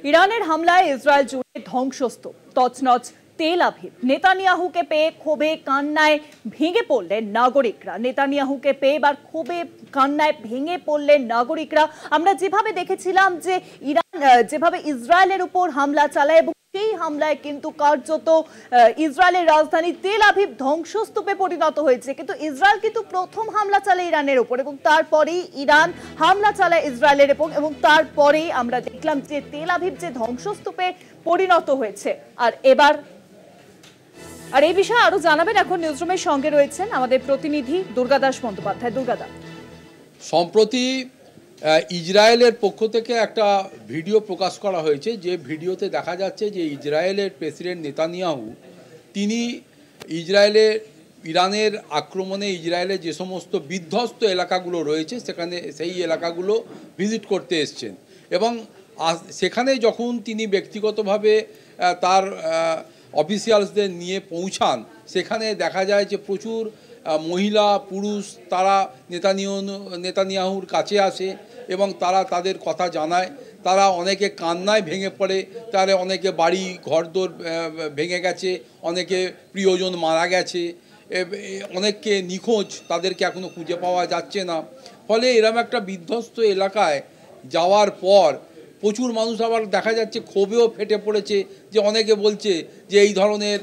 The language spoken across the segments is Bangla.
ইরানের হামলায় ইসরায়েল জুড়ে ধ্বংসস্তূপ, তছনছ তেল আভিভ। নেতানিয়াহুকে পেয়ে ক্ষোভে কান্নায় ভেঙে পড়লেন নাগরিকরা। নেতানিয়াহুকে পেয়ে এবার ক্ষোভে কান্নায় ভেঙে পড়লেন নাগরিকরা। আমরা যেভাবে দেখেছিলাম যে ইরান যেভাবে ইসরায়েলের উপর হামলা চালায় এবং সেই হামলায় কিন্তু কার্যত ইসরায়েলের রাজধানী তেল আভিভ ধ্বংসস্তূপে পরিণত হয়েছে। কিন্তু ইসরায়েল কিন্তু প্রথম হামলা চালায় ইরানের উপর এবং তারপরেই ইরান হামলা চালায় ইসরায়েলের উপর এবং তারপরেই আমরা দেখলাম যে তেল আভিভ যে ধ্বংসস্তূপে পরিণত হয়েছে। আর এই বিষয়ে আরো জানাবেন এখন নিউজরুমের সঙ্গে রয়েছেন আমাদের প্রতিনিধি দুর্গাদাস বন্দ্যোপাধ্যায়। দুর্গাদা, সম্প্রতি ইসরায়েলের পক্ষ থেকে একটা ভিডিও প্রকাশ করা হয়েছে, যে ভিডিওতে দেখা যাচ্ছে যে ইসরায়েলের প্রেসিডেন্ট নেতানিয়াহু তিনি ইরানের আক্রমণে ইসরায়েলের যে সমস্ত বিধ্বস্ত এলাকাগুলো রয়েছে সেখানে সেই এলাকাগুলো ভিজিট করতে এসছেন এবং সেখানে যখন তিনি ব্যক্তিগতভাবে তার অফিসিয়ালসদের নিয়ে পৌঁছান, সেখানে দেখা যায় যে প্রচুর মহিলা পুরুষ তারা নেতানিয়াহুর কাছে আসে এবং তারা তাদের কথা জানায়। তারা অনেকে কান্নায় ভেঙে পড়ে, তারা অনেকে বাড়ি ঘরদোর ভেঙে গেছে, অনেকে প্রিয়জন মারা গেছে, অনেককে নিখোঁজ, তাদেরকে এখনও খুঁজে পাওয়া যাচ্ছে না। ফলে এরকম একটা বিধ্বস্ত এলাকায় যাওয়ার পর প্রচুর মানুষ আবার দেখা যাচ্ছে ক্ষোভেও ফেটে পড়েছে, যে অনেকে বলছে যে এই ধরনের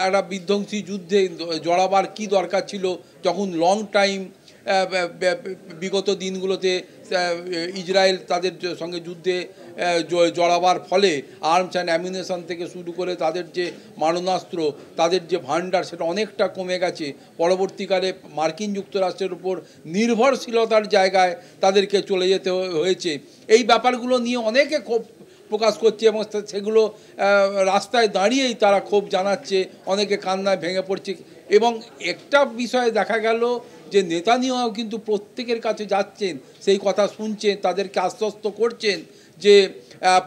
একটা বিধ্বংসী যুদ্ধে জড়াবার কি দরকার ছিল, যখন লং টাইম বিগত দিনগুলোতে ইসরায়েল তাদের সঙ্গে যুদ্ধে জড়াবার ফলে আর্মস অ্যান্ড অ্যামিউনিশন থেকে শুরু করে তাদের যে মারণাস্ত্র, তাদের যে ভাণ্ডার সেটা অনেকটা কমে গেছে। পরবর্তীকালে মার্কিন যুক্তরাষ্ট্রের উপর নির্ভরশীলতার জায়গায় তাদেরকে চলে যেতে হয়েছে। এই ব্যাপারগুলো নিয়ে অনেকে ক্ষোভ প্রকাশ করছে এবং সেগুলো রাস্তায় দাঁড়িয়েই তারা ক্ষোভ জানাচ্ছে, অনেকে কান্নায় ভেঙে পড়ছে। এবং একটা বিষয়ে দেখা গেল যে নেতানিয়াহু কিন্তু প্রত্যেকের কাছে যাচ্ছেন, সেই কথা শুনছেন, তাদেরকে আশ্বস্ত করছেন যে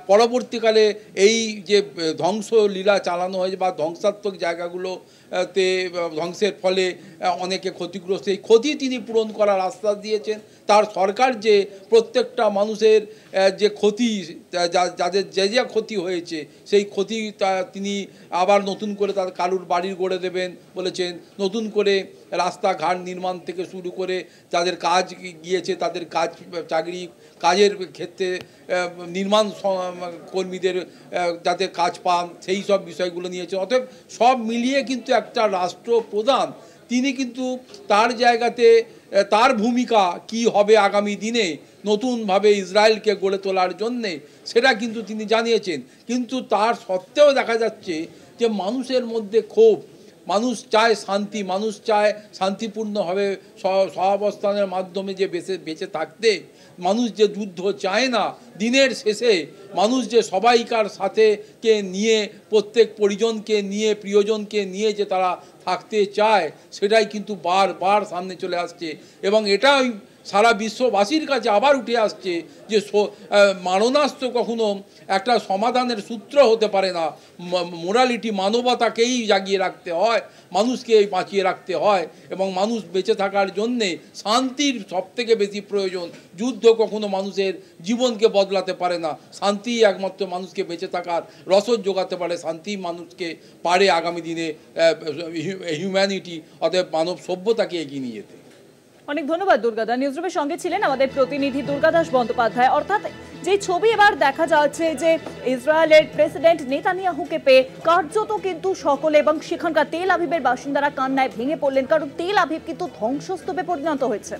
পরবর্তীকালে এই যে ধ্বংসলীলা চালানো হয়েছে বা ধ্বংসাত্মক জায়গাগুলোতে ধ্বংসের ফলে অনেকে ক্ষতিগ্রস্ত, এই ক্ষতি তিনি পূরণ করার আশ্বাস দিয়েছেন। তার সরকার যে প্রত্যেকটা মানুষের যে ক্ষতি, যাদের যে যে ক্ষতি হয়েছে সেই ক্ষতি তিনি আবার নতুন করে তাদের কারুর বাড়ি গড়ে দেবেন বলেছেন, নতুন করে রাস্তাঘাট নির্মাণ থেকে শুরু করে যাদের কাজ গিয়েছে তাদের কাজের ক্ষেত্রে নির্মাণ কর্মীদের যাতে কাজ পান সেই সব বিষয়গুলো নিয়েছে। অতএব সব মিলিয়ে কিন্তু একটা রাষ্ট্রপ্রধান তিনি কিন্তু তার জায়গাতে তার ভূমিকা কি হবে আগামী দিনে নতুনভাবে ইসরায়েলকে গড়ে তোলার জন্যে সেটা কিন্তু তিনি জানিয়েছেন। কিন্তু তার সত্ত্বেও দেখা যাচ্ছে যে মানুষের মধ্যে ক্ষোভ, মানুষ চায় শান্তি, মানুষ চায় শান্তিপূর্ণভাবে সহাবস্থানের মাধ্যমে যে বেঁচে থাকতে, মানুষ যে যুদ্ধ চায় না। দিনের শেষে মানুষ যে সবাইকার সাথে কে নিয়ে, প্রত্যেক পরিজনকে নিয়ে, প্রিয়জনকে নিয়ে যে তারা থাকতে চায়, সেটাই কিন্তু বারবার সামনে চলে আসছে এবং এটাই সারা বিশ্ববাসীর কাছে আবার উঠে আসছে যে মারণাস্ত্র কখনো একটা সমাধানের সূত্র হতে পারে না। মোরালিটি, মানবতাকেই জাগিয়ে রাখতে হয়, মানুষকে বাঁচিয়ে রাখতে হয় এবং মানুষ বেঁচে থাকার জন্যে শান্তির সবথেকে বেশি প্রয়োজন। যুদ্ধ কখনো মানুষের জীবনকে বদলাতে পারে না, শান্তিই একমাত্র মানুষকে বেঁচে থাকার রসদ যোগাতে পারে, শান্তি মানুষকে পারে আগামী দিনে হিউম্যানিটি অর্থাৎ মানব সভ্যতাকে এগিয়ে নিয়ে যেতে। অনেক ধন্যবাদ দুর্গাদা। নিউজরুমের সঙ্গে ছিলেন আমাদের প্রতিনিধি দুর্গাদাস বন্দ্যোপাধ্যায়। অর্থাৎ যে ছবি এবার দেখা যাচ্ছে যে ইসরায়েলের প্রেসিডেন্ট নেতানিয়াহুকে পেয়ে কার্যত কিন্তু সকলে এবং সেখানকার তেল আভিভের বাসিন্দারা কান্নায় ভেঙে পড়লেন, কারণ তেল আভিভ কিন্তু ধ্বংসস্তূপে পরিণত হয়েছে।